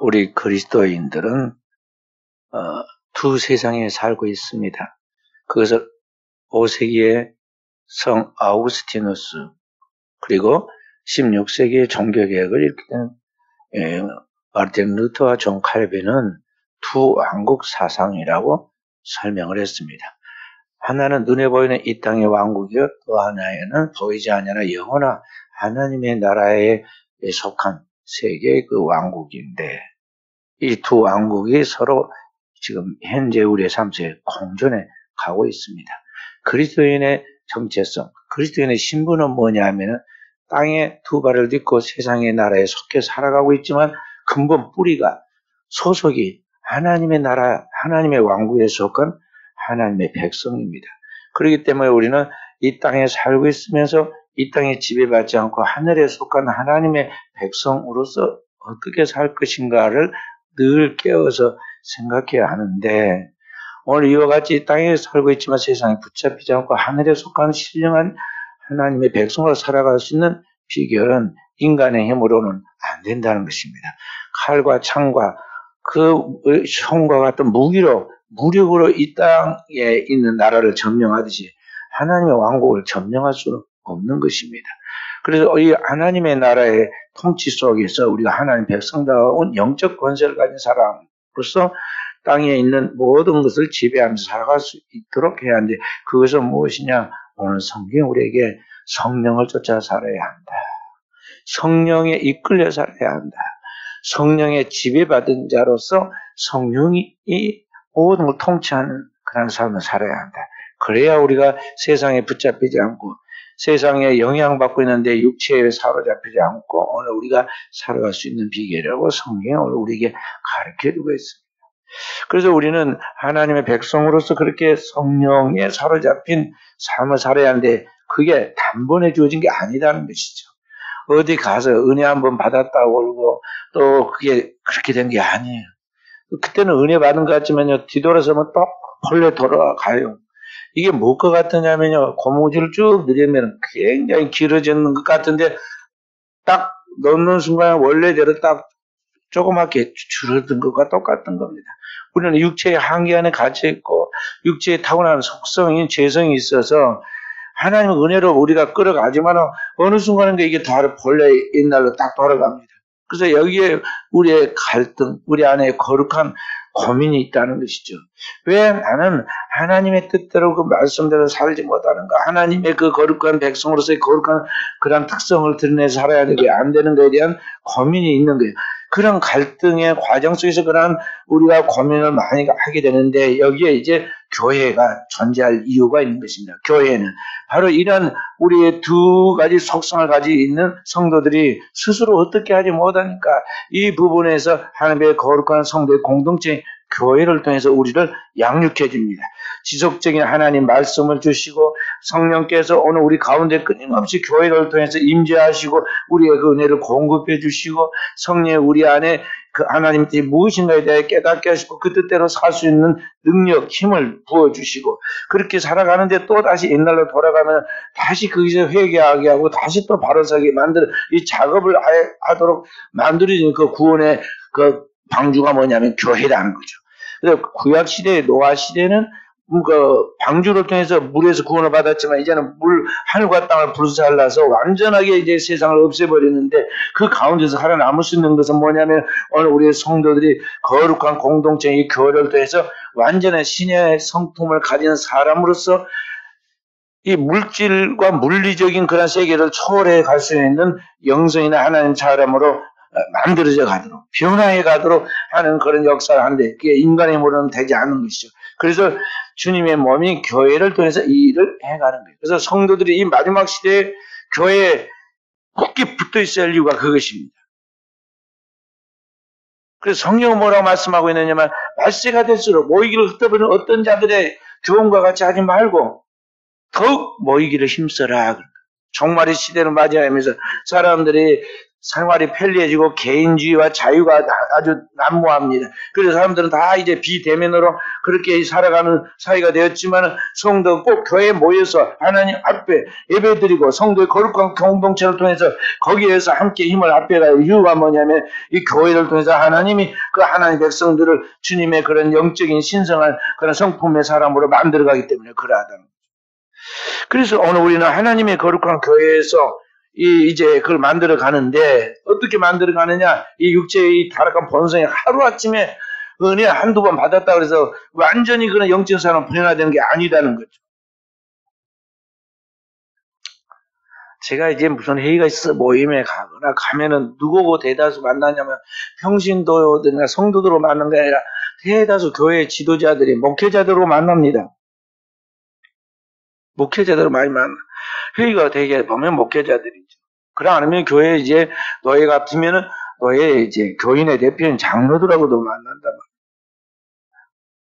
우리 그리스도인들은 두 세상에 살고 있습니다. 그것을 5세기의 성 아우구스티누스 그리고 16세기의 종교개혁을 일으킨 마르틴 루터와 존 칼빈은 두 왕국 사상이라고 설명을 했습니다. 하나는 눈에 보이는 이 땅의 왕국이요, 또 하나에는 보이지 않는 영원한 하나님의 나라에 속한 세계의 그 왕국인데, 이 두 왕국이 서로 지금 현재 우리의 삶 속에 공존해 가고 있습니다. 그리스도인의 정체성, 그리스도인의 신분은 뭐냐면은 땅에 두 발을 딛고 세상의 나라에 속해 살아가고 있지만 근본 뿌리가 소속이 하나님의 나라, 하나님의 왕국에 속한 하나님의 백성입니다. 그렇기 때문에 우리는 이 땅에 살고 있으면서 이 땅에 지배받지 않고 하늘에 속한 하나님의 백성으로서 어떻게 살 것인가를 늘 깨어서 생각해야 하는데, 오늘 이와 같이 이 땅에 살고 있지만 세상에 붙잡히지 않고 하늘에 속한 신령한 하나님의 백성으로 살아갈 수 있는 비결은 인간의 힘으로는 안 된다는 것입니다. 칼과 창과 그 총과 같은 무력으로 이 땅에 있는 나라를 점령하듯이 하나님의 왕국을 점령할 수는 없는 것입니다. 그래서 이 하나님의 나라의 통치 속에서 우리가 하나님 백성다운 영적 권세를 가진 사람으로서 땅에 있는 모든 것을 지배하면서 살아갈 수 있도록 해야 하는데, 그것은 무엇이냐? 오늘 성경이 우리에게 성령을 쫓아 살아야 한다. 성령에 이끌려 살아야 한다. 성령에 지배받은 자로서 성령이 모든 걸 통치하는 그런 삶을 살아야 한다. 그래야 우리가 세상에 붙잡히지 않고 세상에 영향받고 있는데 육체에 사로잡히지 않고 오늘 우리가 살아갈 수 있는 비결이라고 성경이 오늘 우리에게 가르쳐주고 있습니다. 그래서 우리는 하나님의 백성으로서 그렇게 성령에 사로잡힌 삶을 살아야 하는데, 그게 단번에 주어진 게 아니라는 것이죠. 어디 가서 은혜 한번 받았다고 그러고 또 그게 그렇게 된 게 아니에요. 그때는 은혜 받은 것 같지만요, 뒤돌아서면 또 본래 돌아가요. 이게 뭘 것 같으냐면요, 고무줄을 쭉 늘리면 굉장히 길어지는 것 같은데 딱 넣는 순간 원래대로 딱 조그맣게 줄어든 것과 똑같은 겁니다. 우리는 육체의 한계 안에 갇혀 있고 육체의 타고난 속성인 죄성이 있어서 하나님의 은혜로 우리가 끌어가지만 어느 순간인가 이게 다 본래 옛날로 딱 돌아갑니다. 그래서 여기에 우리의 갈등, 우리 안에 거룩한 고민이 있다는 것이죠. 왜 나는 하나님의 뜻대로 그 말씀대로 살지 못하는가? 하나님의 그 거룩한 백성으로서의 거룩한 그런 특성을 드러내 살아야 되게 안 되는 것에 대한 고민이 있는 거예요. 그런 갈등의 과정 속에서 그런 우리가 고민을 많이 하게 되는데, 여기에 이제 교회가 존재할 이유가 있는 것입니다. 교회는 바로 이런 우리의 두 가지 속성을 가지고 있는 성도들이 스스로 어떻게 하지 못하니까 이 부분에서 하나님의 거룩한 성도의 공동체 교회를 통해서 우리를 양육해 줍니다. 지속적인 하나님 말씀을 주시고 성령께서 오늘 우리 가운데 끊임없이 교회를 통해서 임재하시고 우리의 그 은혜를 공급해 주시고 성령의 우리 안에 그 하나님 뜻이 무엇인가에 대해 깨닫게 하시고 그 뜻대로 살 수 있는 능력, 힘을 부어주시고, 그렇게 살아가는데 또 다시 옛날로 돌아가면 다시 거기서 회개하게 하고 다시 또 바로서게 만드는 이 작업을 하도록 만들어진 그 구원의 그 방주가 뭐냐면 교회라는 거죠. 그래서 구약 시대의 노아 시대는 그 방주를 통해서 물에서 구원을 받았지만 이제는 하늘과 땅을 불살라서 완전하게 이제 세상을 없애버리는데, 그 가운데서 살아남을 수 있는 것은 뭐냐면 오늘 우리의 성도들이 거룩한 공동체의 교회를 통해서 완전한 신의 성품을 가진 사람으로서 이 물질과 물리적인 그런 세계를 초월해 갈 수 있는 영성이나 하나님 사람으로 만들어져 가도록, 변화해 가도록 하는 그런 역사를 하는데, 그게 인간의 힘으로는 되지 않는 것이죠. 그래서 주님의 몸이 교회를 통해서 이 일을 해가는 거예요. 그래서 성도들이 이 마지막 시대에 교회에 굳게 붙어 있어야 할 이유가 그것입니다. 그래서 성경은 뭐라고 말씀하고 있느냐면, 말세가 될수록 모이기를 흩어버리는 어떤 자들의 교훈과 같이 하지 말고 더욱 모이기를 힘써라. 종말의 시대를 맞이하면서 사람들이 생활이 편리해지고 개인주의와 자유가 아주 난무합니다. 그래서 사람들은 다 이제 비대면으로 그렇게 살아가는 사회가 되었지만 성도 꼭 교회에 모여서 하나님 앞에 예배드리고 성도의 거룩한 공동체를 통해서 거기에서 함께 힘을 합해갈 이유가 뭐냐면 이 교회를 통해서 하나님이 그 하나님 백성들을 주님의 그런 영적인 신성한 그런 성품의 사람으로 만들어가기 때문에 그러하다는 거죠. 그래서 오늘 우리는 하나님의 거룩한 교회에서 이제 그걸 만들어 가는데, 어떻게 만들어 가느냐? 이 육체의 이 타락한 본성이 하루아침에 은혜 한두 번 받았다 그래서 완전히 그런 영적 사람은 변화되는 게 아니다는 거죠. 제가 이제 무슨 회의가 있어 모임에 가거나 가면은 누구고 대다수 만나냐면 평신도들이나 성도들로 만난 게 아니라 대다수 교회 지도자들이 목회자들로 만납니다. 목회자들로 많이 만나. 회의가 되게 보면 목회자들이죠. 그래 않으면 교회 이제 노예 같으면은 노예 이제 교인의 대표인 장로들하고도 만난단 말이에요.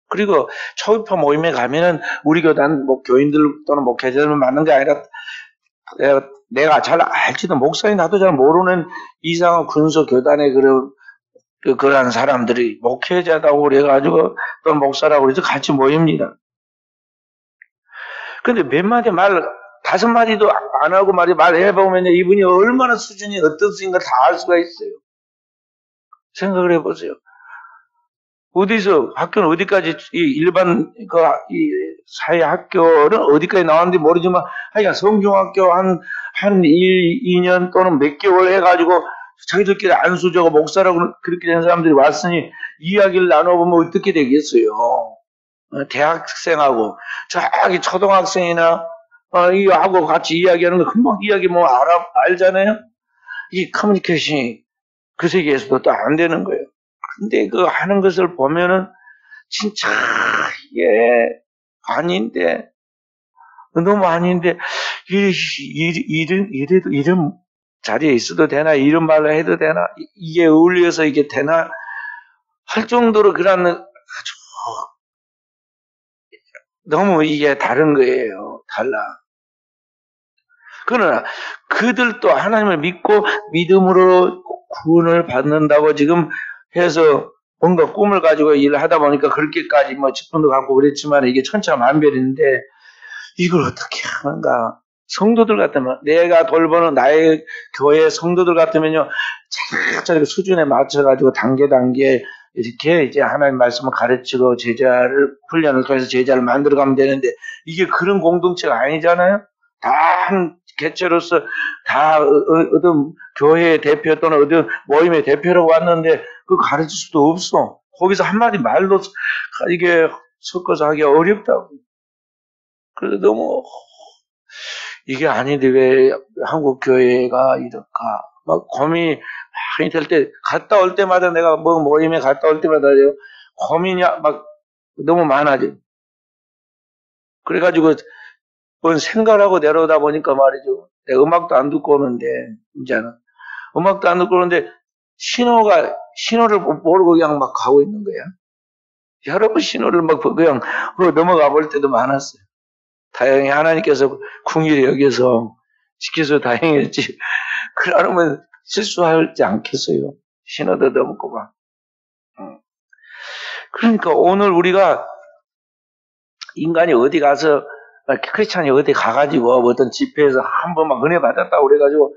그리고 초급파 모임에 가면은 우리 교단 교인들 또는 목회자들을 만난 게 아니라 내가 잘 알지도 목사님 나도 잘 모르는 이상한 군소 교단의 그런 사람들이 목회자다고 그래가지고 또는 목사라고 그래서 같이 모입니다. 근데 몇 마디 다섯 마디도 안 하고 말해보면 이분이 얼마나 수준이 어떤 수준인가 다 알 수가 있어요. 생각을 해보세요. 어디서, 학교는 어디까지, 일반, 이 사회 학교는 어디까지 나왔는지 모르지만, 하여간 성경학교 한 2년 또는 몇 개월 해가지고 자기들끼리 안수저고 목사라고 그렇게 된 사람들이 왔으니 이야기를 나눠보면 어떻게 되겠어요? 대학생하고, 저기 초등학생이나, 이하고 같이 이야기하는 거 금방 이야기 알잖아요? 이 커뮤니케이션이 그 세계에서도 또 안 되는 거예요. 근데 그 하는 것을 보면은 진짜 이게 아닌데, 너무 아닌데, 이런 자리에 있어도 되나? 이런 말로 해도 되나? 이게 어울려서 이게 되나? 할 정도로 그런 아주 너무 이게 다른 거예요. 달라. 그러나 그들도 하나님을 믿고 믿음으로 구원을 받는다고 지금 해서 뭔가 꿈을 가지고 일을 하다 보니까 그렇게까지 직분도 갖고 그랬지만 이게 천차만별인데 이걸 어떻게 하는가? 성도들 같으면 내가 돌보는 나의 교회 성도들 같으면요 차라리 수준에 맞춰가지고 단계 이렇게 이제 하나님 말씀을 가르치고 제자를 훈련을 통해서 제자를 만들어가면 되는데 이게 그런 공동체가 아니잖아요. 다 한 개체로서 다 어떤 교회의 대표 또는 어떤 모임의 대표라고 왔는데 그 가르칠 수도 없어. 거기서 한마디 말로 이게 섞어서 하기가 어렵다고. 그래서 너무 이게 아닌데 왜 한국 교회가 이럴까? 막 고민이 많이 될 때 갔다 올 때마다 내가 모임에 갔다 올 때마다 고민이 막 너무 많아져. 그래가지고 뭔 생각을 하고 내려오다 보니까 말이죠. 내가 음악도 안 듣고 오는데 이제는 음악도 안 듣고 오는데 신호를 모르고 그냥 막 가고 있는 거야. 여러 번 신호를 막 그냥 넘어가 볼 때도 많았어요. 다행히 하나님께서 궁일이 여기서 시켜서 다행이었지. 그러면 실수하지 않겠어요. 신호도 넘고 막. 그러니까 오늘 우리가 인간이 어디 가서 크리스찬이 어디 가가지고 어떤 집회에서 한 번만 은혜 받았다고 그래가지고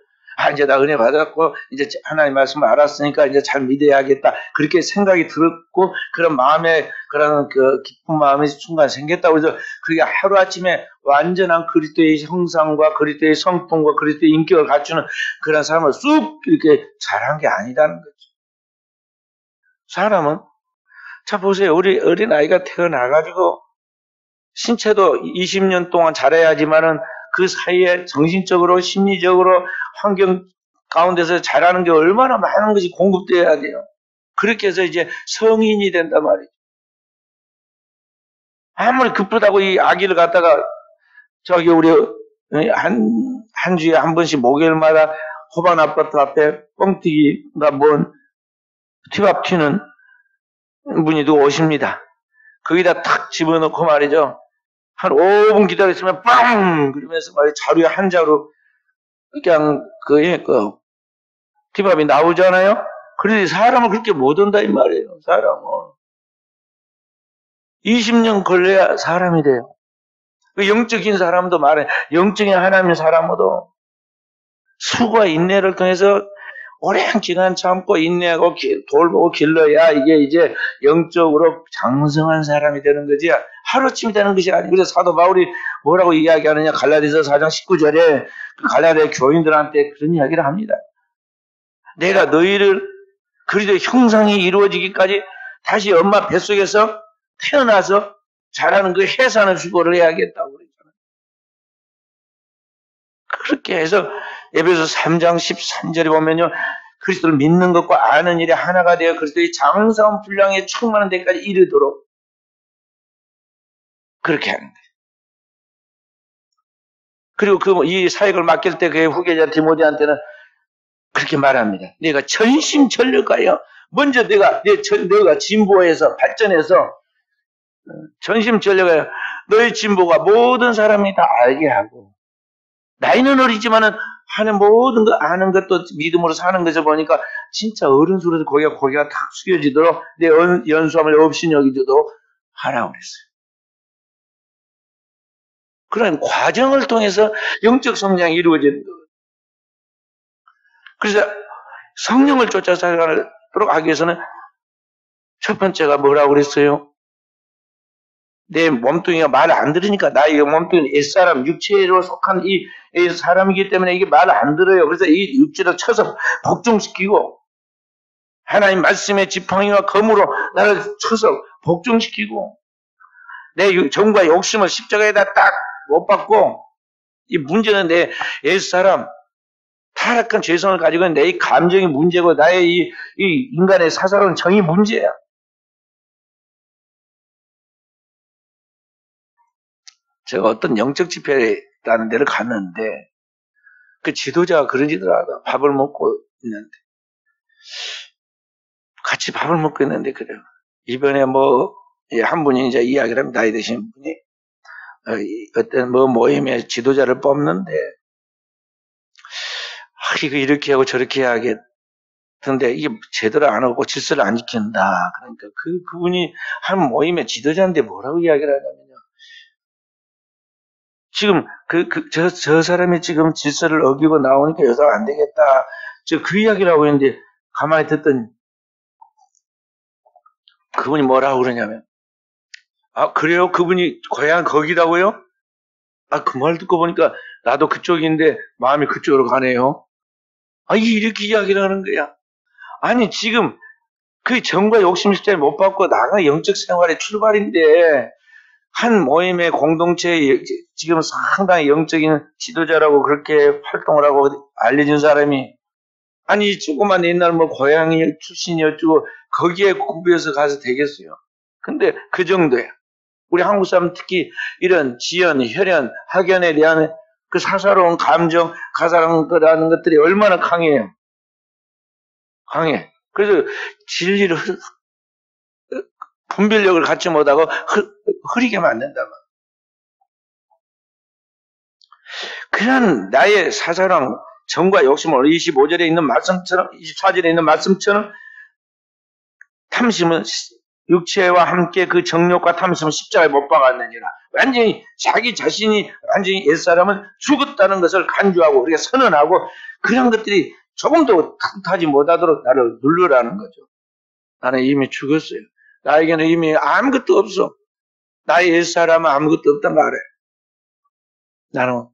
이제 나 은혜 받았고 이제 하나님 말씀을 알았으니까 이제 잘 믿어야겠다 그렇게 생각이 들었고 그런 마음에 그런 그 기쁜 마음이 순간 생겼다고 해서 그게 하루아침에 완전한 그리스도의 형상과 그리스도의 성품과 그리스도의 인격을 갖추는 그런 사람을 쑥 이렇게 잘한 게 아니라는 거죠. 사람은 자 보세요. 우리 어린아이가 태어나가지고 신체도 20년 동안 자라야지만은 그 사이에 정신적으로 심리적으로 환경 가운데서 자라는 게 얼마나 많은 것이 공급돼야 돼요. 그렇게 해서 이제 성인이 된단 말이죠. 아무리 급하다고 이 아기를 갖다가 저기 우리 한 주에 한 번씩 목요일마다 호반 아파트 앞에 뻥튀기가 뭔 티밥 튀는 분이 누구 오십니다. 거기다 탁 집어넣고 말이죠. 한 5분 기다렸으면 빵! 그러면서 말이죠. 자루에 한 자루 그냥 디밥이 나오잖아요. 그런데 사람을 그렇게 못 온다 이 말이에요. 사람은 20년 걸려야 사람이 돼요. 그 영적인 사람도 말해. 영적인 하나님의 사람도 수고와 인내를 통해서 오랜 기간 참고 인내하고 돌보고 길러야 이게 이제 영적으로 장성한 사람이 되는 거지. 하루쯤 되는 것이 아니고. 그래서 사도 바울이 뭐라고 이야기하느냐. 갈라디아서 4장 19절에 갈라디아 교인들한테 그런 이야기를 합니다. 내가 너희를 그리스도의 형상이 이루어지기까지 다시 엄마 뱃속에서 태어나서 자라는 그 해산의 수고를 해야겠다고 그랬잖아요. 그렇게 해서 에베소 3장 13절에 보면요. 그리스도를 믿는 것과 아는 일이 하나가 되어 그리스도의 장성한 분량에 충만한 데까지 이르도록 그렇게 하는 거예요. 그리고 이 사역을 맡길 때 그의 후계자 디모데한테는 그렇게 말합니다. 내가 전심전력하여 먼저 내가 진보해서 발전해서 전심전력하여 너의 진보가 모든 사람이 다 알게 하고 나이는 어리지만은 하는 모든 거 아는 것도 믿음으로 사는 것을 보니까 진짜 어른스러워서 고개가 탁 숙여지도록 내 연수함을 없이 여기도록 하라고 그랬어요. 그런 과정을 통해서 영적 성장이 이루어지는 거예요. 그래서 성령을 쫓아 살아가도록 하기 위해서는 첫 번째가 뭐라고 그랬어요? 내 몸뚱이가 말을 안 들으니까 나의 몸뚱이는 옛사람 육체로 속한 이 사람이기 때문에 이게 말을 안 들어요. 그래서 이 육체를 쳐서 복종시키고 하나님 말씀의 지팡이와 검으로 나를 쳐서 복종시키고 내 정과 욕심을 십자가에다 딱 못 박고 이 문제는 내 옛사람 타락한 죄성을 가지고 있는 내 감정이 문제고 나의 이 인간의 사사로운 정이 문제야. 제가 어떤 영적 집회라는 데를 갔는데 그 지도자가 그러지더라고요. 밥을 먹고 있는데 같이 밥을 먹고 있는데 그래요. 이번에 한 분이 이제 이야기를 합니다. 나이 드신 분이 어떤 모임의 지도자를 뽑는데 이거 이렇게 하고 저렇게 해야겠던데 이게 제대로 안 하고 질서를 안 지킨다. 그러니까 그분이 한 모임의 지도자인데 뭐라고 이야기를 하냐면요. 지금 저 사람이 지금 질서를 어기고 나오니까 여자가 안 되겠다. 그 이야기를 하고 있는데 가만히 듣더니 그분이 뭐라고 그러냐면 그래요? 그분이 고향 거기다고요? 그 말 듣고 보니까 나도 그쪽인데 마음이 그쪽으로 가네요. 이렇게 이야기를 하는 거야. 아니 지금 그 정과 욕심 십자를 못 받고 나가 영적 생활의 출발인데 한 모임의 공동체에 지금 상당히 영적인 지도자라고 그렇게 활동을 하고 알려진 사람이 조그만 옛날 고향이 출신이었고 거기에 구비해서 가서 되겠어요. 근데 그 정도야. 우리 한국 사람 특히 이런 지연, 혈연, 학연에 대한 그 사사로운 감정, 가사라는 것들이 얼마나 강해요. 강해. 그래서 진리를 분별력을 갖지 못하고 흐리게 만든다. 그런 나의 사사랑 정과 욕심을 25절에 있는 말씀처럼 24절에 있는 말씀처럼 탐심은 육체와 함께 그 정욕과 탐심은 십자가에 못 박았느니라. 완전히 자기 자신이 완전히 옛사람은 죽었다는 것을 간주하고 우리가 선언하고 그런 것들이 조금도 탓하지 못하도록 나를 누르라는 거죠. 나는 이미 죽었어요. 나에게는 이미 아무것도 없어. 나의 옛사람은 아무것도 없단 말이에요. 나는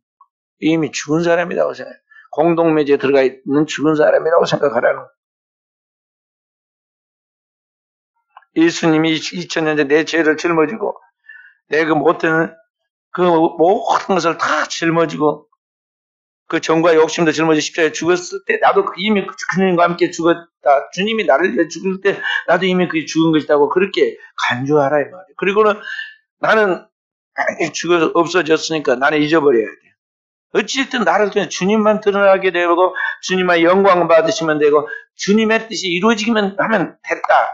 이미 죽은 사람이라고 생각해요. 공동묘지에 들어가 있는 죽은 사람이라고 생각하라는 거예요. 예수님이 2000년 전 내 죄를 짊어지고 내가 못되는 그 모든 것을 다 짊어지고 그 정과 욕심도 짊어지고 십자가에 죽었을 때 나도 이미 그님과 함께 죽었다. 주님이 나를 위해 죽을 때 나도 이미 그게 죽은 것이라고 그렇게 간주하라 이 말이에요. 그리고는 나는 죽어서 없어졌으니까 나는 잊어버려야 돼. 어찌됐든 나를 통해 주님만 드러나게 되고 주님만 영광 받으시면 되고 주님의 뜻이 이루어지기만 하면 됐다.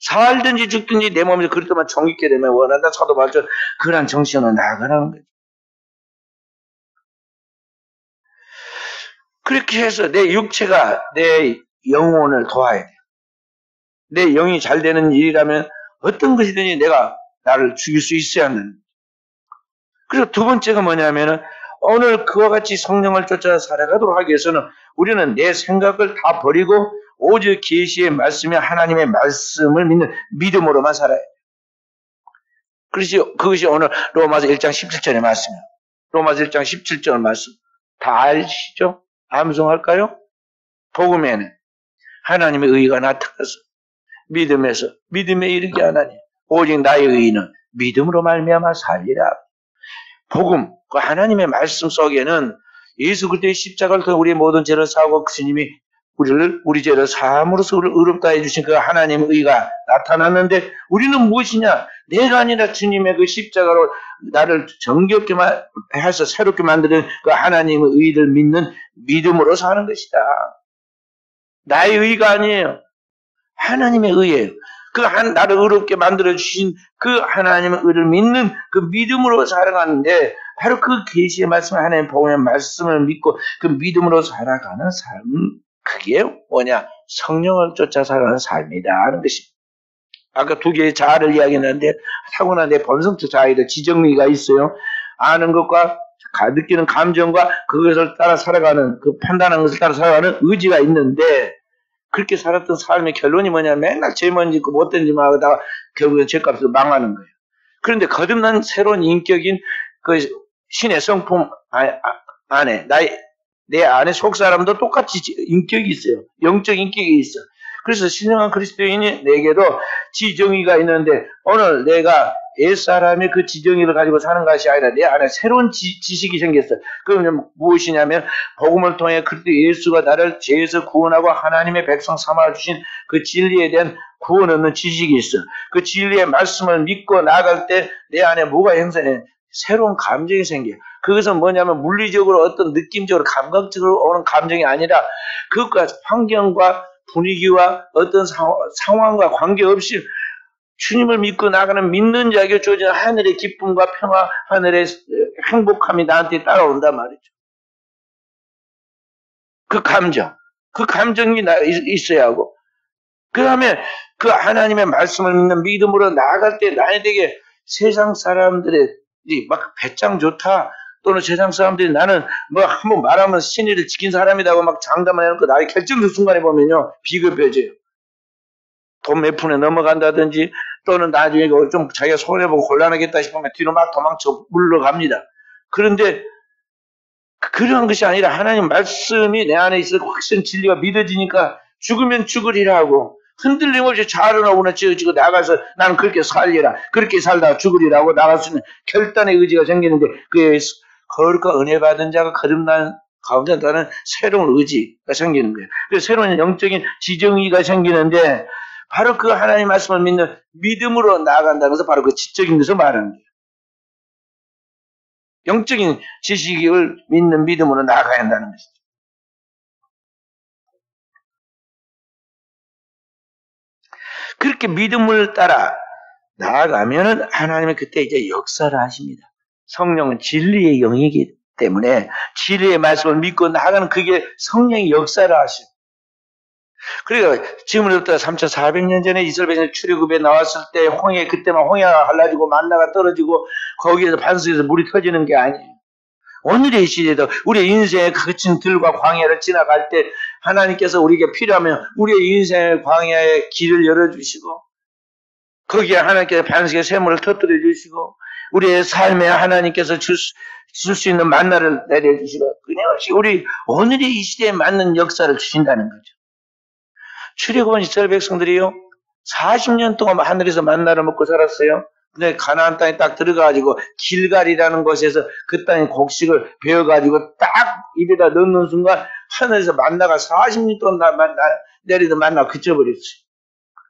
살든지 죽든지 내 몸에서 그리스도만 정있게 되면 원한다. 사도 말처럼 그런 정신으로 나아가라는 거죠. 그렇게 해서 내 육체가 내 영혼을 도와야 돼. 내 영이 잘 되는 일이라면 어떤 것이든지 내가 나를 죽일 수 있어야 한다는. 그리고 두 번째가 뭐냐면은 오늘 그와 같이 성령을 쫓아 살아가도록 하기 위해서는 우리는 내 생각을 다 버리고 오직 계시의 말씀이 하나님의 말씀을 믿는 믿음으로만 살아야 돼. 그것이 오늘 로마서 1장 17절의 말씀이에요. 로마서 1장 17절 말씀. 다 아시죠? 암송할까요? 복음에는 하나님의 의가 나타나서 믿음에서 믿음에 이르게 하나니 오직 나의 의는 믿음으로 말미암아 살리라. 복음, 그 하나님의 말씀 속에는 예수 그리스도의 십자가를 통해 우리의 모든 죄를 사하고 주님이 우리 죄를 사함으로써 우리를 의롭다 해주신 그 하나님의 의가 나타났는데 우리는 무엇이냐? 내가 아니라 주님의 그 십자가로 나를 정겹게 해서 새롭게 만드는 그 하나님의 의를 믿는 믿음으로 사는 것이다. 나의 의가 아니에요. 하나님의 의예요. 나를 의롭게 만들어주신 그 하나님의 의를 믿는 그 믿음으로 살아가는데 바로 그 계시의 말씀, 하나님의 복음의 말씀을 믿고 그 믿음으로 살아가는 삶, 그게 뭐냐? 성령을 쫓아 살아가는 삶이다 하는 것입니다. 아까 두 개의 자아를 이야기했는데 타고난 내 본성적 자아이다. 지정의가 있어요. 아는 것과 느끼는 감정과 그것을 따라 살아가는, 그 판단하는 것을 따라 살아가는 의지가 있는데 그렇게 살았던 삶의 결론이 뭐냐? 맨날 죄만 짓고 못된 짓만 하다가 결국엔 죄값으로 망하는 거예요. 그런데 거듭난 새로운 인격인 그 신의 성품 안에 내 안에 속 사람도 똑같이 인격이 있어요. 영적 인격이 있어. 그래서 신령한 그리스도인이 내게도 지정의가 있는데 오늘 내가 옛사람의 그 지정의를 가지고 사는 것이 아니라 내 안에 새로운 지식이 생겼어. 그건 무엇이냐면 복음을 통해 그리스도 예수가 나를 죄에서 구원하고 하나님의 백성 삼아주신 그 진리에 대한 구원 얻는 지식이 있어. 그 진리의 말씀을 믿고 나아갈 때 내 안에 뭐가 형성해? 새로운 감정이 생겨. 그것은 뭐냐면 물리적으로 어떤 느낌적으로 감각적으로 오는 감정이 아니라 그것과 환경과 분위기와 어떤 상황과 관계없이 주님을 믿고 나가는 믿는 자에게 주어진 하늘의 기쁨과 평화, 하늘의 행복함이 나한테 따라온단 말이죠. 그 감정이 있어야 하고 그 다음에 그 하나님의 말씀을 믿는 믿음으로 나아갈 때 나에게 세상 사람들의 막 배짱 좋다 또는 세상 사람들이 나는 뭐 한번 말하면 신의를 지킨 사람이라고 막 장담을 해놓고 나의 결정적 순간에 보면요 비급해져요. 돈 몇 푼에 넘어간다든지 또는 나중에 좀 자기가 손해보고 곤란하겠다 싶으면 뒤로 막 도망쳐 물러갑니다. 그런데 그런 것이 아니라 하나님 말씀이 내 안에 있어 확실한 진리가 믿어지니까 죽으면 죽으리라 하고 흔들림 없이 자르나오나 지어지고 나가서 나는 그렇게 살리라. 그렇게 살다가 죽으리라고 나갈 수 있는 결단의 의지가 생기는데 그에 거룩과 은혜 받은 자가 거듭난 가운데 나는 새로운 의지가 생기는 거예요. 그래서 새로운 영적인 지정의가 생기는데 바로 그 하나님 말씀을 믿는 믿음으로 나아간다는 것은 바로 그 지적인 것을 말하는 거예요. 영적인 지식을 믿는 믿음으로 나아가야 한다는 것이죠. 그렇게 믿음을 따라 나아가면은 하나님은 그때 이제 역사를 하십니다. 성령은 진리의 영이기 때문에 진리의 말씀을 믿고 나아가는 그게 성령의 역사를 하십니다. 그러니까 지금부터 3,400년 전에 이스라엘 백성이 출애굽에 나왔을 때 그때만 홍해가 갈라지고 만나가 떨어지고 거기에서 반석에서 물이 터지는 게 아니에요. 오늘의 시대도 우리의 인생의 거친 들과 광야를 지나갈 때 하나님께서 우리에게 필요하면 우리의 인생의 광야의 길을 열어주시고 거기에 하나님께서 반석의 샘물을 터뜨려 주시고 우리의 삶에 하나님께서 줄 수 있는 만나를 내려주시고 끊임없이 우리 오늘의 이 시대에 맞는 역사를 주신다는 거죠. 출애굽한 이스라엘 백성들이요 40년 동안 하늘에서 만나를 먹고 살았어요. 근데 가나안 땅에 딱 들어가가지고 길갈이라는 곳에서 그 땅의 곡식을 베어가지고 딱 입에다 넣는 순간 하늘에서 만나가 40년 동안 내리던 만나가 그쳐버렸어요.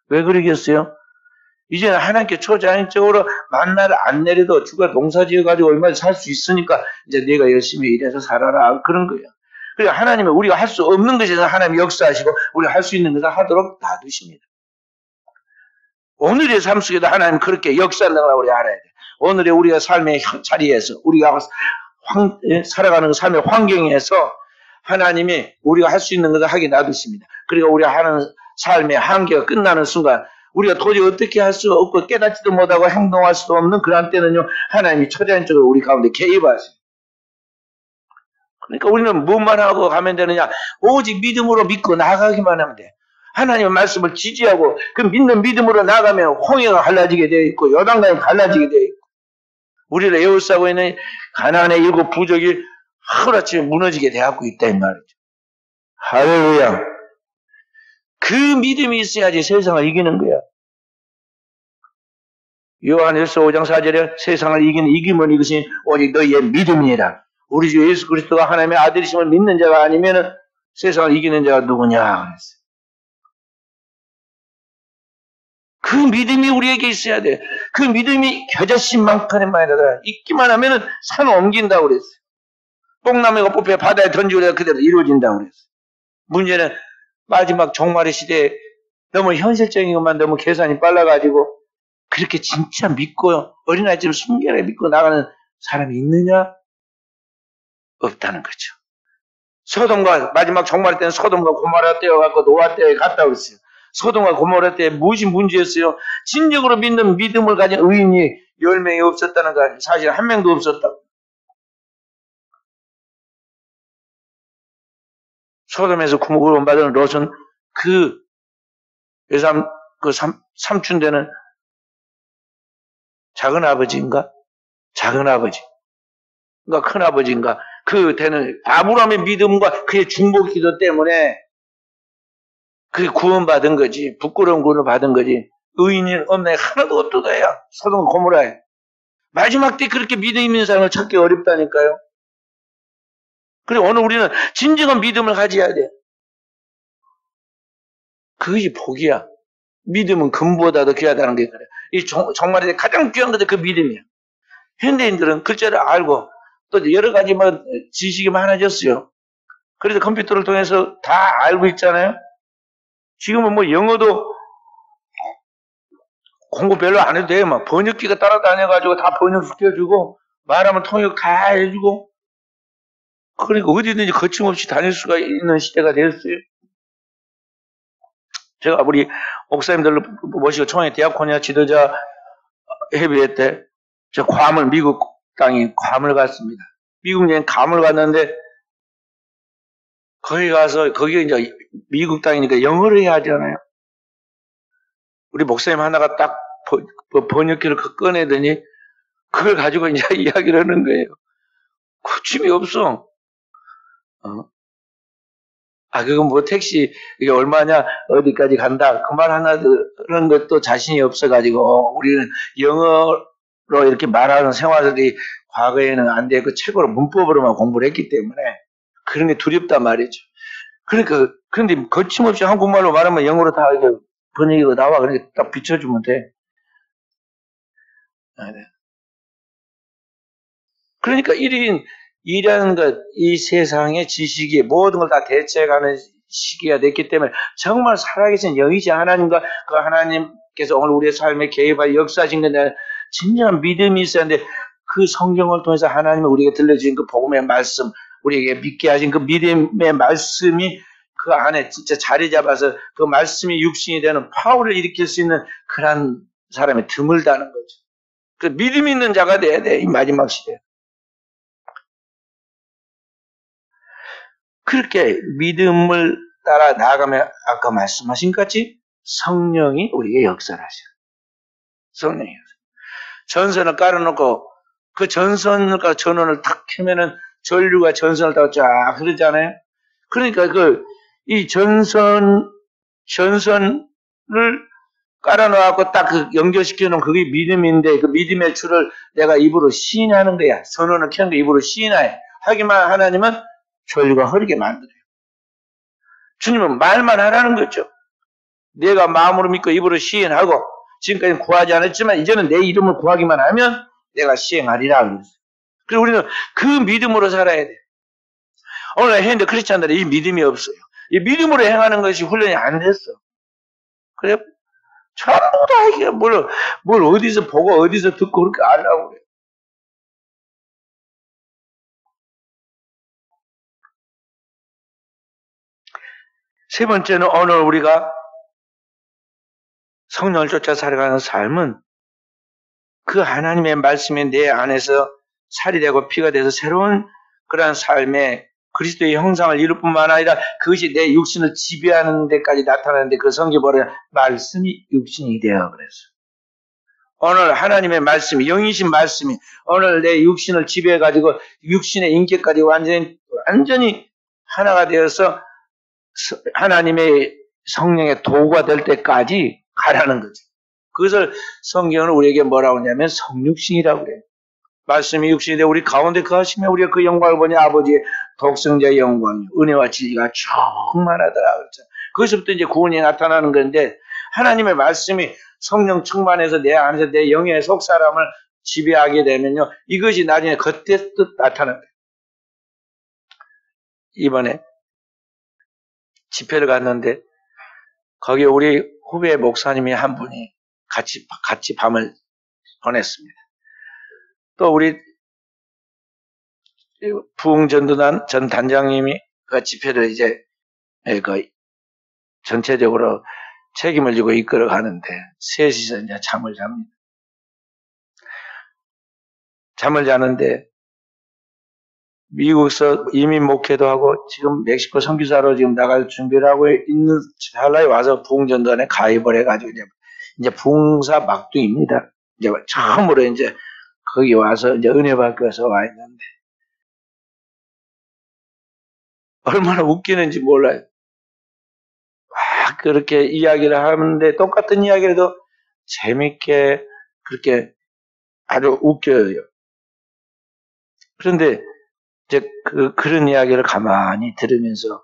왜 그러겠어요? 이제는 하나님께 초자연적으로 만나를 안 내려도 주가 농사 지어가지고 얼마나 살 수 있으니까 이제 내가 열심히 일해서 살아라 그런 거예요. 그래서 하나님은 우리가 할 수 없는 것에서 하나님 역사하시고 우리가 할 수 있는 것을 하도록 놔두십니다. 오늘의 삶 속에도 하나님 그렇게 역사한다는 걸 우리 알아야 돼. 오늘의 우리가 삶의 자리에서 우리가 살아가는 삶의 환경에서 하나님이 우리가 할 수 있는 것을 하게 놔두십니다. 그리고 우리가 하는 삶의 한계가 끝나는 순간 우리가 도저히 어떻게 할 수 없고 깨닫지도 못하고 행동할 수도 없는 그런 때는요, 하나님이 초자연적으로 우리 가운데 개입하세요. 그러니까 우리는 무엇만 하고 가면 되느냐? 오직 믿음으로 믿고 나가기만 하면 돼. 하나님의 말씀을 지지하고 그 믿는 믿음으로 나가면 홍해가 갈라지게 되어 있고 요단강이 갈라지게 되어 있고 우리를 에워싸고 있는 가나안의 7 부족이 하루아침에 무너지게 되어갖고 있다 이 말이죠. 할렐루야. 그 믿음이 있어야지 세상을 이기는 거야. 요한일서 5장 4절에 세상을 이기는 이김은 이것이 오직 너희의 믿음이라. 우리 주 예수 그리스도가 하나님의 아들이심을 믿는 자가 아니면 세상을 이기는 자가 누구냐 그랬어요. 그 믿음이 우리에게 있어야 돼. 그 믿음이 겨자씨만큼만 아니라 있기만 하면은 산을 옮긴다고 그랬어요. 뽕나무가 뽑혀 바다에 던지고 그대로 이루어진다고 그랬어요. 문제는 마지막 종말의 시대에 너무 현실적인 것만 너무 계산이 빨라가지고 그렇게 진짜 믿고 어린아이처럼 순결하게 믿고 나가는 사람이 있느냐? 없다는 거죠. 소돔과 마지막 종말 때는 소돔과 고모라 때와 갖고 노아 때에 갔다 그랬어요. 소돔과 고모라 때에 무엇이 문제였어요? 진정으로 믿는 믿음을 가진 의인이 10명이 없었다는 거 아니에요. 사실 한 명도 없었다고. 소돔에서 구원받은 롯은 그 외삼 그 삼촌 되는 작은 아버지인가? 작은 아버지. 그러니까 큰 아버지인가? 그 되는 아브라함의 믿음과 그의 중보 기도 때문에 그게 구원받은 거지. 부끄러운 구원을 받은 거지. 의인이 없네. 하나도 없도다야. 소돔 고모라에. 마지막 때 그렇게 믿음 있는 사람을 찾기 어렵다니까요. 그리고 오늘 우리는 진정한 믿음을 가져야 돼. 그것이 복이야. 믿음은 금보다 더 귀하다는 게 그래. 이 정말에 가장 귀한 것이 그 믿음이야. 현대인들은 글자를 알고 또 여러 가지 뭐 지식이 많아졌어요. 그래서 컴퓨터를 통해서 다 알고 있잖아요. 지금은 뭐 영어도 공부 별로 안 해도 돼요. 막 번역기가 따라다녀가지고 다 번역시켜주고 말하면 통역 다 해주고 그러니까 어디든지 거침없이 다닐 수가 있는 시대가 됐어요. 제가 우리 목사님들을 모시고 총회 디아코니아 지도자 협의회 때 저 괌을 미국 땅이 괌을 갔습니다. 미국 여행 괌을 갔는데 거기 가서 거기 이제 미국 땅이니까 영어를 해야 하잖아요. 우리 목사님 하나가 딱 번역기를 꺼내더니 그걸 가지고 이제 이야기를 하는 거예요. 거침이 없어. 그건 뭐 택시 이게 얼마냐 어디까지 간다 그 말 하나 그런 것도 자신이 없어가지고 우리는 영어로 이렇게 말하는 생활들이 과거에는 안 되고 최고로 문법으로만 공부를 했기 때문에 그런 게 두렵단 말이죠. 그러니까 그런데 거침없이 한국말로 말하면 영어로 다 이렇게 번역이고 나와 그러니까 딱 비춰주면 돼. 그러니까 1인 이라는 것, 이 세상의 지식이 모든 걸 다 대체해가는 시기가 됐기 때문에 정말 살아계신 영이신 하나님과 그 하나님께서 오늘 우리의 삶에 개입하여 역사하신 건데 진정한 믿음이 있어야 하는데 그 성경을 통해서 하나님이 우리에게 들려주신 그 복음의 말씀, 우리에게 믿게 하신 그 믿음의 말씀이 그 안에 진짜 자리 잡아서 그 말씀이 육신이 되는 파워를 일으킬 수 있는 그런 사람이 드물다는 거죠. 그 믿음 있는 자가 돼야 돼, 이 마지막 시대에. 그렇게 믿음을 따라 나아가면 아까 말씀하신 것 같이 성령이 우리에게 역사를 하셔요. 성령이. 전선을 깔아놓고 그 전선을 전원을 탁 켜면은 전류가 전선을 타고 쫙 흐르잖아요. 그러니까 이 전선을 깔아놓고 딱 그 연결시켜놓은 그게 믿음인데 그 믿음의 줄을 내가 입으로 시인하는 거야. 전원을 켜는 거 입으로 시인해. 하기만 하나님은 전류가 흐르게 만들어요. 주님은 말만 하라는 거죠. 내가 마음으로 믿고 입으로 시인하고 지금까지 구하지 않았지만 이제는 내 이름을 구하기만 하면 내가 시행하리라 그랬어요. 그리고 우리는 그 믿음으로 살아야 돼. 오늘 현대 크리스찬들은 이 믿음이 없어요. 이 믿음으로 행하는 것이 훈련이 안 됐어. 그래 전부 다 이게 뭘 어디서 보고 어디서 듣고 그렇게 알라고 그래. 세 번째는 오늘 우리가 성령을 쫓아 살아가는 삶은 그 하나님의 말씀이 내 안에서 살이 되고 피가 돼서 새로운 그러한 삶에 그리스도의 형상을 이룰 뿐만 아니라 그것이 내 육신을 지배하는 데까지 나타나는데 그 성경에 말씀이 육신이 되어 그래서 오늘 하나님의 말씀이 영이신 말씀이 오늘 내 육신을 지배해가지고 육신의 인격까지 완전히 하나가 되어서 하나님의 성령의 도구가 될 때까지 가라는 거죠. 그것을 성경은 우리에게 뭐라고 하냐면 성육신이라고 그래요. 말씀이 육신이 되어 우리 가운데 거하시며 우리가 그 영광을 보니 아버지의 독생자의 영광이 은혜와 진리가 충만하더라 그랬죠. 거기서부터 이제 구원이 나타나는 건데 하나님의 말씀이 성령 충만해서 내 안에서 내 영의 속사람을 지배하게 되면요. 이것이 나중에 겉에 뜻 나타납니다. 이번에 집회를 갔는데 거기 우리 후배 목사님이 한 분이 같이 밤을 보냈습니다. 또 우리 부흥전도단 전 단장님이 그 집회를 이제 그 전체적으로 책임을 지고 이끌어 가는데 셋이서 이제 잠을 잡니다. 잠을 자는데 미국에서 이민 목회도 하고 지금 멕시코 선교사로 지금 나갈 준비를 하고 있는 찰나에 와서 부흥전도단에 가입을 해가지고 이제 부흥사 막둥입니다. 이제 처음으로 이제 거기 와서 이제 은혜 받기 위해서 와 있는데 얼마나 웃기는지 몰라요. 막 그렇게 이야기를 하는데 똑같은 이야기라도 재밌게 그렇게 아주 웃겨요. 그런데 이제 그런 이야기를 가만히 들으면서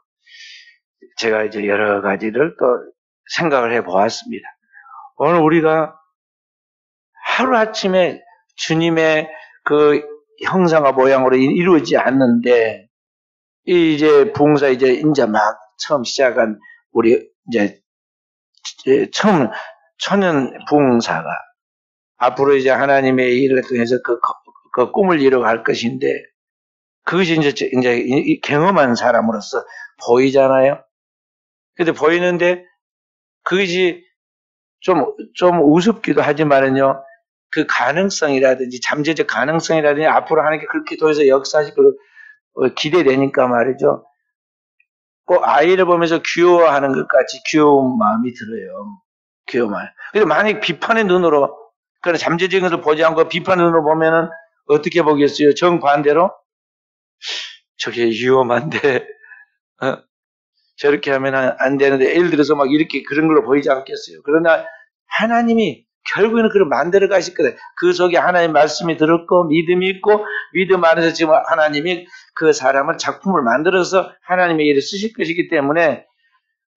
제가 이제 여러 가지를 또 생각을 해 보았습니다. 오늘 우리가 하루아침에 주님의 그 형상과 모양으로 이루어지지 않는데 이제 부흥사 이제 막 처음 시작한 우리 이제 처음 초년 부흥사가 앞으로 이제 하나님의 일을 통해서 그 꿈을 이뤄갈 것인데 그것이 이제 경험한 사람으로서 보이잖아요. 근데 보이는데 그것이 좀 우습기도 하지만은요. 그 가능성이라든지 잠재적 가능성이라든지 앞으로 하나님께 그렇게 통해서 역사하시고 기대되니까 말이죠. 꼭 아이를 보면서 귀여워하는 것 같이 귀여운 마음이 들어요. 귀여운 마음. 근데 만약 비판의 눈으로 그런 잠재적인 것을 보지 않고 비판의 눈으로 보면은 어떻게 보겠어요? 정반대로 저게 위험한데 저렇게 하면 안 되는데 예를 들어서 막 이렇게 그런 걸로 보이지 않겠어요? 그러나 하나님이 결국에는 그걸 만들어 가실 거다. 그 속에 하나님의 말씀이 들었고 믿음이 있고 믿음 안에서 지금 하나님이 그 사람을 작품을 만들어서 하나님의 일을 쓰실 것이기 때문에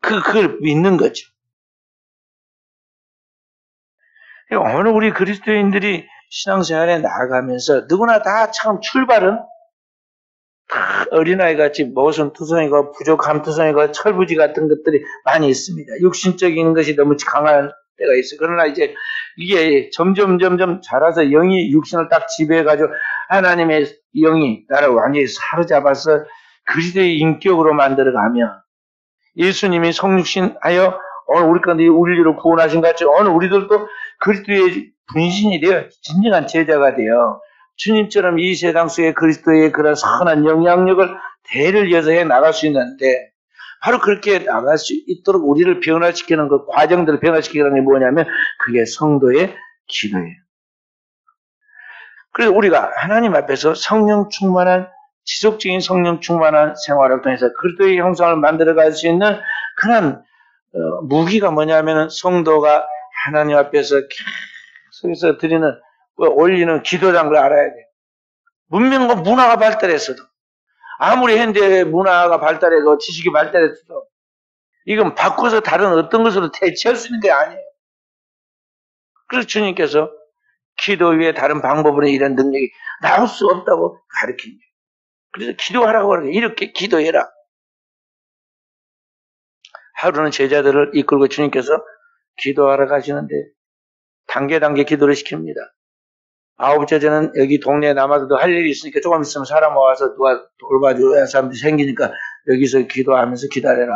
그걸 믿는 거죠. 오늘 우리 그리스도인들이 신앙생활에 나아가면서 누구나 다 참 출발은 다 어린아이 같이 모순투성이고 부족함투성이고 철부지 같은 것들이 많이 있습니다. 육신적인 것이 너무 강할 때가 있어요. 그러나 이제 이게 점점 자라서 영이 육신을 딱 지배해가지고 하나님의 영이 나를 완전히 사로잡아서 그리스도의 인격으로 만들어가면 예수님이 성육신하여 오늘 우리 가운데 우리를 구원하신 것 같이 오늘 우리들도 그리스도의 분신이 되어 진정한 제자가 되어 주님처럼 이 세상 속에 그리스도의 그런 선한 영향력을 대를 이어서 해 나갈 수 있는데 바로 그렇게 나갈 수 있도록 우리를 변화시키는 그 과정들을 변화시키는 게 뭐냐면 그게 성도의 기도예요. 그래서 우리가 하나님 앞에서 성령 충만한 지속적인 성령 충만한 생활을 통해서 그리스도의 형상을 만들어갈 수 있는 그런 무기가 뭐냐면 성도가 하나님 앞에서 계속해서 드리는 올리는 기도라는 걸 알아야 돼요. 문명과 문화가 발달했어도 아무리 현대 문화가 발달해도 지식이 발달했어도 이건 바꿔서 다른 어떤 것으로 대체할 수 있는 게 아니에요. 그래서 주님께서 기도 외에 다른 방법으로 이런 능력이 나올 수 없다고 가르칩니다. 그래서 기도하라고 하는 거예요. 이렇게 기도해라. 하루는 제자들을 이끌고 주님께서 기도하러 가시는데 단계 기도를 시킵니다. 아홉째 제는 여기 동네에 남아도 할 일이 있으니까 조금 있으면 사람 와서 누가 돌봐줘야 사람들이 생기니까 여기서 기도하면서 기다려라.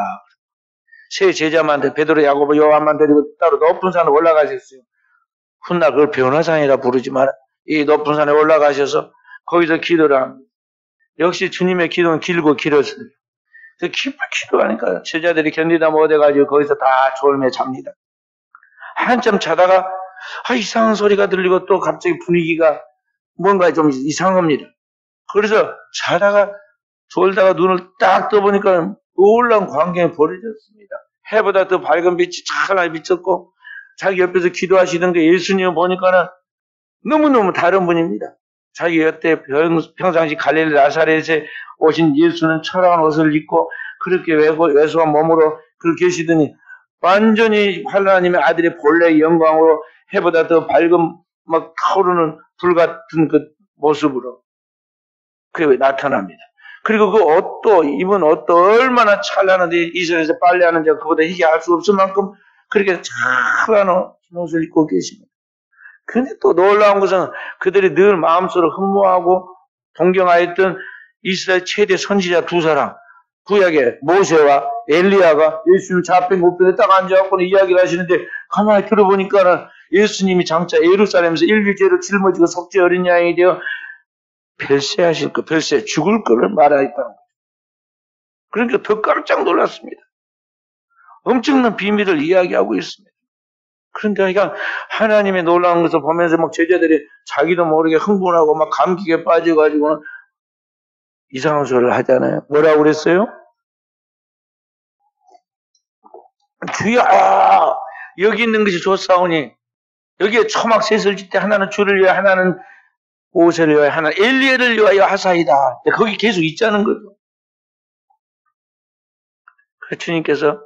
세 제자만 베드로, 야고보, 요한만 데리고 따로 높은 산에 올라가셨어요. 훗날 그걸 변화산이라 부르지만 이 높은 산에 올라가셔서 거기서 기도를 합니다. 역시 주님의 기도는 길고 길었어요. 그래서 기도하니까 제자들이 견디다 못해가지고 거기서 다 졸음에 잡니다. 한참 자다가 이상한 소리가 들리고 또 갑자기 분위기가 뭔가 좀 이상합니다. 그래서 자다가 졸다가 눈을 딱 떠보니까 놀라운 광경이 벌어졌습니다. 해보다 더 밝은 빛이 찬란히 비쳤고 자기 옆에서 기도하시던 게 예수님을 보니까는 너무너무 다른 분입니다. 자기 여태 평상시 갈릴리 나사렛에 오신 예수는 철학한 옷을 입고 그렇게 왜소한 몸으로 그렇게 계시더니 완전히 하나님의 아들의 본래의 영광으로 해보다 더 밝은 막 타오르는 불 같은 그 모습으로 그게 나타납니다. 그리고 그 옷도 입은 옷도 얼마나 찬란한데 이스라엘에서 빨래하는 자 그보다 이게 알 수 없을 만큼 그렇게 찬란한 옷을 입고 계십니다. 근데 또 놀라운 것은 그들이 늘 마음속으로 흠모하고 동경하였던 이스라엘 최대 선지자 두 사람, 구약의 모세와 엘리야가 예수님 좌편 우편에 딱 앉아갖고 이야기를 하시는데 가만히 들어보니까는 예수님이 장차 예루살렘에서 일일제로 짊어지고 속죄 어린 양이 되어 별세하실 거, 별세 죽을 거를 말하였다는 거죠. 그러니까 더 깜짝 놀랐습니다. 엄청난 비밀을 이야기하고 있습니다. 그런데 그러니까 하나님의 놀라운 것을 보면서 막 제자들이 자기도 모르게 흥분하고 막 감격에 빠져가지고는 이상한 소리를 하잖아요. 뭐라고 그랬어요? 주야, 여기 있는 것이 좋사오니 여기에 초막 셋을 짓되 하나는 주를 위하여 하나는 모세를 위하여 하나는 엘리야를 위하여 하사이다. 거기 계속 있자는 거죠. 그래서 주님께서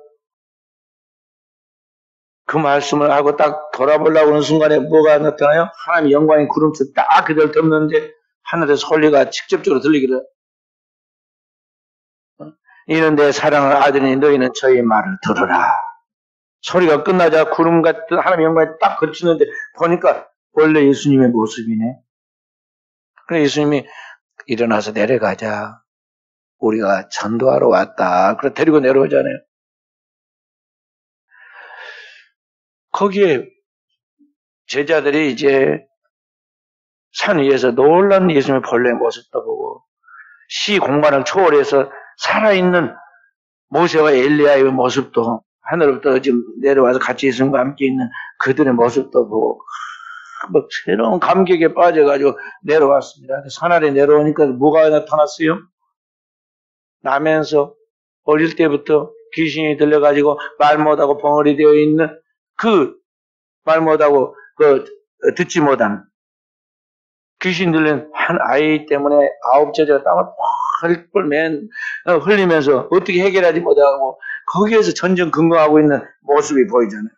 그 말씀을 하고 딱 돌아보려고 하는 순간에 뭐가 나타나요? 하나님의 영광의 구름처럼 딱 그대로 덮는데 하늘의 소리가 직접적으로 들리기를 이는 내 사랑하는 아들이니 너희는 저의 말을 들으라. 소리가 끝나자 구름 같은 하나님의 영광이 딱 거치는데 보니까 원래 예수님의 모습이네. 그래서 예수님이 일어나서 내려가자. 우리가 전도하러 왔다. 그래서 데리고 내려오잖아요. 거기에 제자들이 이제 산 위에서 놀란 예수님의 본래 모습도 보고 시 공간을 초월해서 살아있는 모세와 엘리야의 모습도 하늘부터 지금 내려와서 같이 예수님과 함께 있는 그들의 모습도 보고 뭐 새로운 감격에 빠져가지고 내려왔습니다. 산 아래 내려오니까 뭐가 나타났어요? 나면서 어릴 때부터 귀신이 들려가지고 말 못하고 벙어리 되어 있는 그 말 못하고 그 듣지 못한 귀신 들린 한 아이 때문에 9 제자가 땀을 펄펄 흘리면서 어떻게 해결하지 못하고 거기에서 전전긍긍하고 있는 모습이 보이잖아요.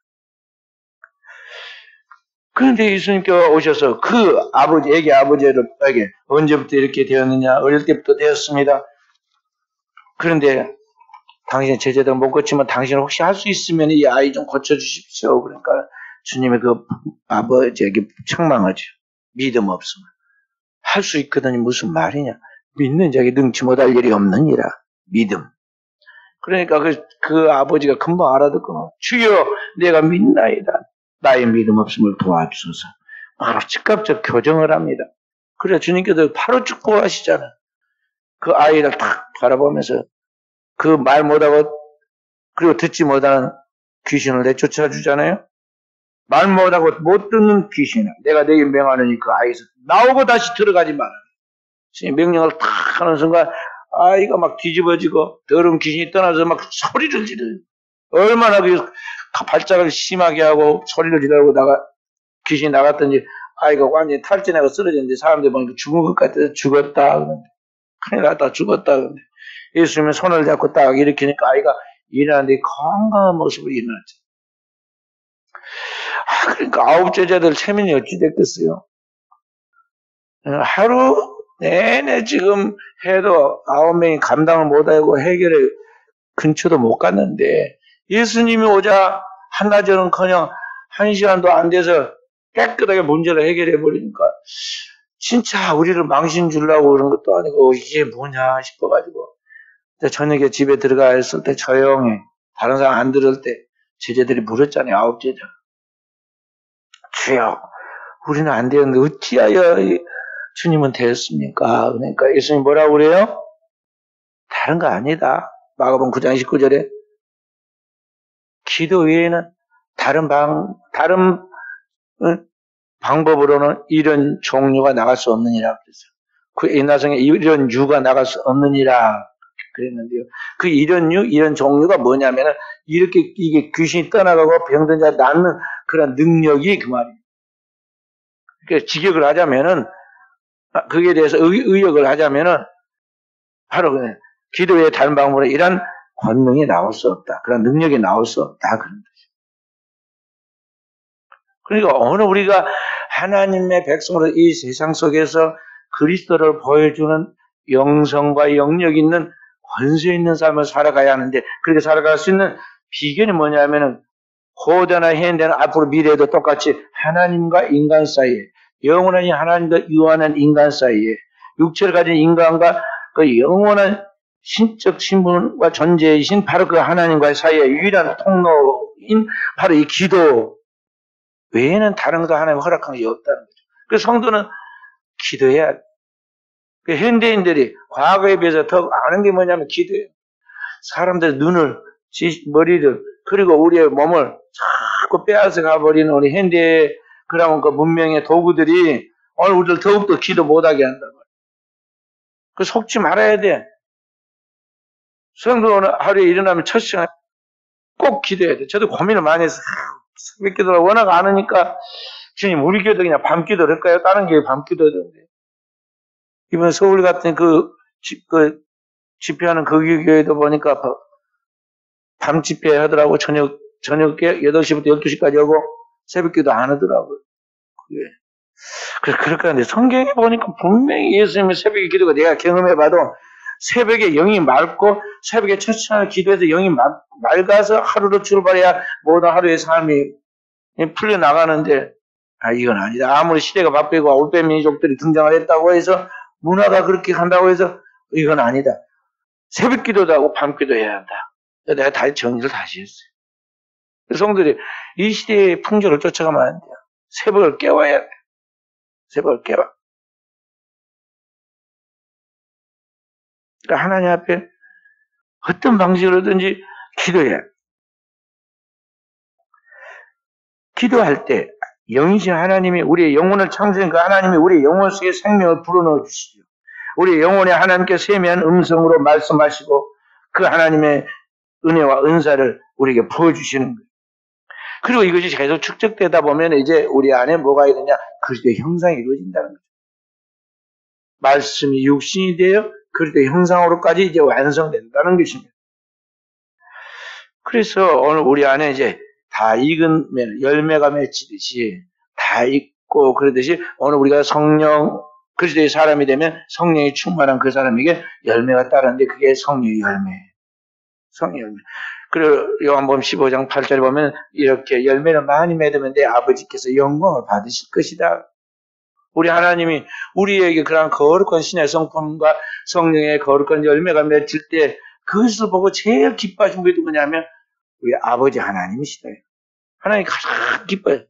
그런데 예수님께서 오셔서 그 아버지, 애기 아버지에게 언제부터 이렇게 되었느냐? 어릴 때부터 되었습니다. 그런데 당신 제자들 못 고치면 당신은 혹시 할 수 있으면 이 아이 좀 고쳐주십시오. 그러니까 주님의 그 아버지에게 책망하죠. 믿음 없으면. 할 수 있거든요. 무슨 말이냐. 믿는 자에게 능치 못할 일이 없느니라. 믿음. 그러니까 그 아버지가 금방 알아듣고 주여 내가 믿나이다. 나의 믿음 없음을 도와주소서. 바로 즉각적 교정을 합니다. 그래 주님께서 바로 축복하시잖아요. 그 아이를 탁 바라보면서 그 말 못하고 그리고 듣지 못하는 귀신을 내쫓아 주잖아요. 말 못하고 못 듣는 귀신을 내가 내게 명하느니 그 아이에서 나오고 다시 들어가지 마라. 명령을 탁 하는 순간 아이가 막 뒤집어지고 더러운 귀신이 떠나서 막 소리를 지르요. 얼마나 그 발작을 심하게 하고 소리를 지르고 귀신이 나갔던지 아이가 완전히 탈진하고 쓰러졌는데 사람들이 보니까 죽은 것 같아서 죽었다. 그러는데 큰일 났다 죽었다. 그러는데 예수님이 손을 잡고 딱 일으키니까 아이가 일어나는데 건강한 모습으로 일어났죠. 그러니까 9 제자들 체면이 어찌 됐겠어요? 하루 내내 지금 해도 9명이 감당을 못하고 해결에 근처도 못 갔는데 예수님이 오자 한나절은커녕 1시간도 안 돼서 깨끗하게 문제를 해결해 버리니까 진짜 우리를 망신 주려고 그런 것도 아니고 이게 뭐냐 싶어가지고 저녁에 집에 들어가 있을 때 조용히 다른 사람 안 들을 때 제자들이 물었잖아요. 9제자. 주여, 우리는 안 되었는데 어찌하여 주님은 되었습니까? 그러니까 예수님이 뭐라고 그래요? 다른 거 아니다. 마가복음 9장 19절에 기도 외에는 다른 방법으로는 이런 종류가 나갈 수 없느니라 그랬어요. 그 옛날성에 이런 유가 나갈 수 없느니라 그랬는데요. 그 이런 유, 이런 종류가 뭐냐면은 이렇게 이게 귀신이 떠나가고 병든 자 낫는 그런 능력이 그 말이에요. 그러니까 직역을 하자면은 그에 대해서 의역을 하자면은 바로 그냥 기도 외에 다른 방법으로 이런 권능이 나올 수 없다. 그런 능력이 나올 수 없다. 그런 뜻이에요. 그러니까 오늘 우리가 하나님의 백성으로 이 세상 속에서 그리스도를 보여주는 영성과 영력 있는 권세 있는 삶을 살아가야 하는데 그렇게 살아갈 수 있는 비결이 뭐냐면은 고대나 현대나 앞으로 미래에도 똑같이 하나님과 인간 사이에 영원한 하나님과 유한한 인간 사이에 육체를 가진 인간과 그 영원한 신적 신분과 존재이신 바로 그 하나님과의 사이에 유일한 통로인 바로 이 기도 외에는 다른 것도 하나님 허락한 게 없다는 거죠. 그래서 성도는 기도해야 돼. 그 현대인들이 과거에 비해서 더 아는 게 뭐냐면 기도예요. 사람들 눈을, 머리를, 그리고 우리의 몸을 자꾸 빼앗아 가버리는 우리 현대의 그런 그 문명의 도구들이 오늘 우리를 더욱더 기도 못하게 한단 말이에요. 그 속지 말아야 돼. 성도 오늘 하루에 일어나면 첫 시간 꼭 기도해야 돼. 저도 고민을 많이 해서 새벽 기도를 워낙 안 하니까 주님 우리 교회도 그냥 밤 기도를 할까요? 다른 교회 밤 기도하던데. 이번 서울 같은 그 집회하는 그 교회도 보니까 밤 집회 하더라고. 저녁에 8시부터 12시까지 하고 새벽 기도 안 하더라고요. 그래서 그렇게 하는데 성경에 보니까 분명히 예수님의 새벽에 기도가 내가 경험해봐도 새벽에 영이 맑고 새벽에 첫 시간에 기도해서 영이 맑아서 하루로 출발해야 모든 하루의 삶이 풀려나가는데 이건 아니다. 아무리 시대가 바뀌고 올빼 민족들이 등장을 했다고 해서 문화가 그렇게 한다고 해서 이건 아니다. 새벽 기도도 하고 밤 기도해야 한다. 내가 다시 정리를 다시 했어요. 성들이 이 시대의 풍조를 쫓아가면 안 돼요. 새벽을 깨워야 돼. 새벽을 깨워. 그러니까 하나님 앞에 어떤 방식으로든지 기도해. 기도할 때 영이신 하나님이 우리의 영혼을 창조한 그 하나님이 우리의 영혼 속에 생명을 불어넣어 주시죠. 우리의 영혼에 하나님께 세미한 음성으로 말씀하시고 그 하나님의 은혜와 은사를 우리에게 부어주시는 거예요. 그리고 이것이 계속 축적되다 보면 이제 우리 안에 뭐가 있느냐? 그리스도의 형상이 이루어진다는 거죠. 말씀이 육신이 되어 그리스도의 형상으로까지 이제 완성된다는 것입니다. 그래서 오늘 우리 안에 이제 다 익으면 열매가 맺히듯이 다 익고 그러듯이 오늘 우리가 성령 그리스도의 사람이 되면 성령이 충만한 그 사람에게 열매가 따르는데 그게 성령의 열매. 성령의 열매. 그리고 요한복음 15장 8절에 보면 이렇게 열매를 많이 맺으면 내 아버지께서 영광을 받으실 것이다. 우리 하나님이 우리에게 그런 거룩한 신의 성품과 성령의 거룩한 열매가 맺힐 때 그것을 보고 제일 기뻐하신 분이 누구냐면 우리 아버지 하나님이시다. 하나님이 가장 기뻐요.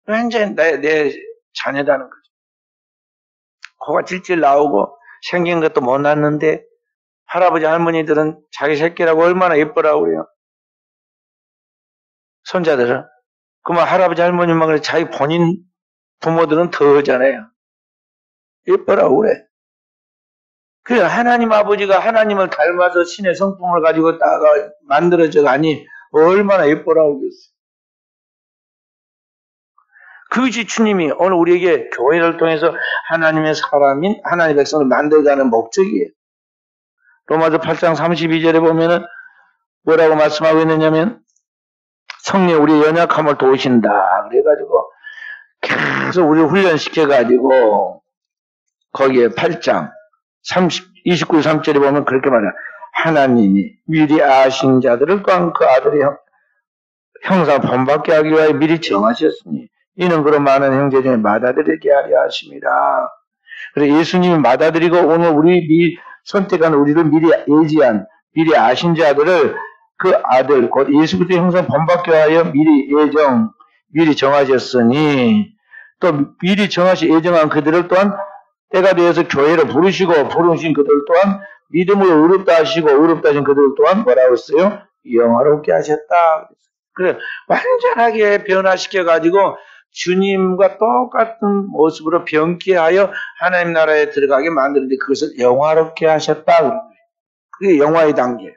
완전히 내 자녀다는 거죠. 코가 찔찔 나오고 생긴 것도 못 났는데 할아버지 할머니들은 자기 새끼라고 얼마나 예뻐라고 그래요. 손자들은. 그러면 할아버지 할머니만 그래 자기 본인 부모들은 더 하잖아요. 예뻐라고 그래. 그래 하나님 아버지가 하나님을 닮아서 신의 성품을 가지고 만들어져 가니 얼마나 예뻐라고 그랬어요. 그것이 주님이 오늘 우리에게 교회를 통해서 하나님의 사람인 하나님의 백성을 만들자는 목적이에요. 로마서 8장 32절에 보면은 뭐라고 말씀하고 있느냐면 성령 우리의 연약함을 도우신다. 그래가지고 계속 우리를 훈련시켜가지고 거기에 8장 29, 3절에 보면 그렇게 말해요. 하나님이 미리 아신 자들을 또한 그 아들의 형상 본받게 하기 위하여 미리 정하셨으니 이는 그런 많은 형제 중에 맏아들에게 하려 하심이라. 그래서 예수님이 맏아들이고 오늘 우리 선택한 우리를 미리 예지한 미리 아신 자들을 그 아들 곧 예수 그리스도의 형상 본받게 하여 미리 정하셨으니 또 미리 예정한 그들을 또한 때가 되어서 교회로 부르시고 부르신 그들 또한 믿음으로 의롭다 하시고 의롭다 하신 그들 또한 뭐라고 했어요? 영화롭게 하셨다. 그래 완전하게 변화시켜가지고 주님과 똑같은 모습으로 변기하여 하나님 나라에 들어가게 만드는데 그것을 영화롭게 하셨다. 그게 영화의 단계.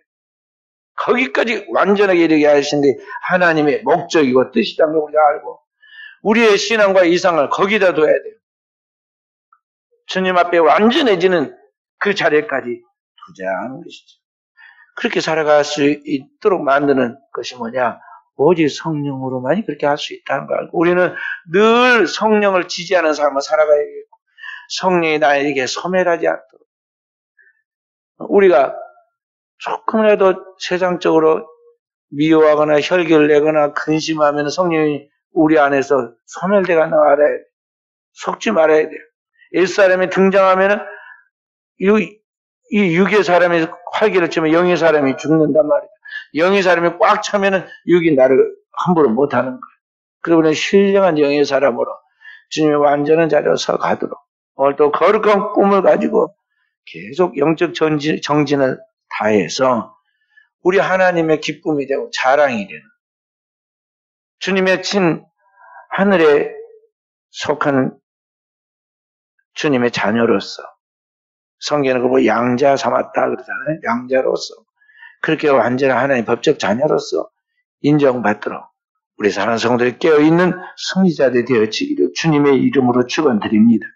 거기까지 완전하게 이르게 하시는데 하나님의 목적이고 뜻이라는 걸 우리가 알고 우리의 신앙과 이상을 거기다 둬야 돼요. 주님 앞에 완전해지는 그 자리까지 투자하는 것이죠. 그렇게 살아갈 수 있도록 만드는 것이 뭐냐? 오직 성령으로만이 그렇게 할 수 있다는 걸 알고 우리는 늘 성령을 지지하는 삶을 살아가야겠고 성령이 나에게 소멸하지 않도록 우리가 조금이라도 세상적으로 미워하거나 혈기를 내거나 근심하면 성령이 우리 안에서 소멸되가 나와야 돼. 속지 말아야 돼요. 옛사람이 등장하면 이 육의 사람이 활기를 치면 영의 사람이 죽는단 말이에요. 영의 사람이 꽉 차면 육이 나를 함부로 못하는 거예요. 그러므로 신령한 영의 사람으로 주님의 완전한 자리로 서 가도록 오늘 또 거룩한 꿈을 가지고 계속 영적 정진을 다해서 우리 하나님의 기쁨이 되고 자랑이 되는 주님의 친 하늘에 속한 주님의 자녀로서 성경은 그거 양자 삼았다 그러잖아요. 양자로서 그렇게 완전한 하나님의 법적 자녀로서 인정받도록 우리 사랑하는 성도들이 깨어있는 승리자들이 되어지기를 주님의 이름으로 축원드립니다.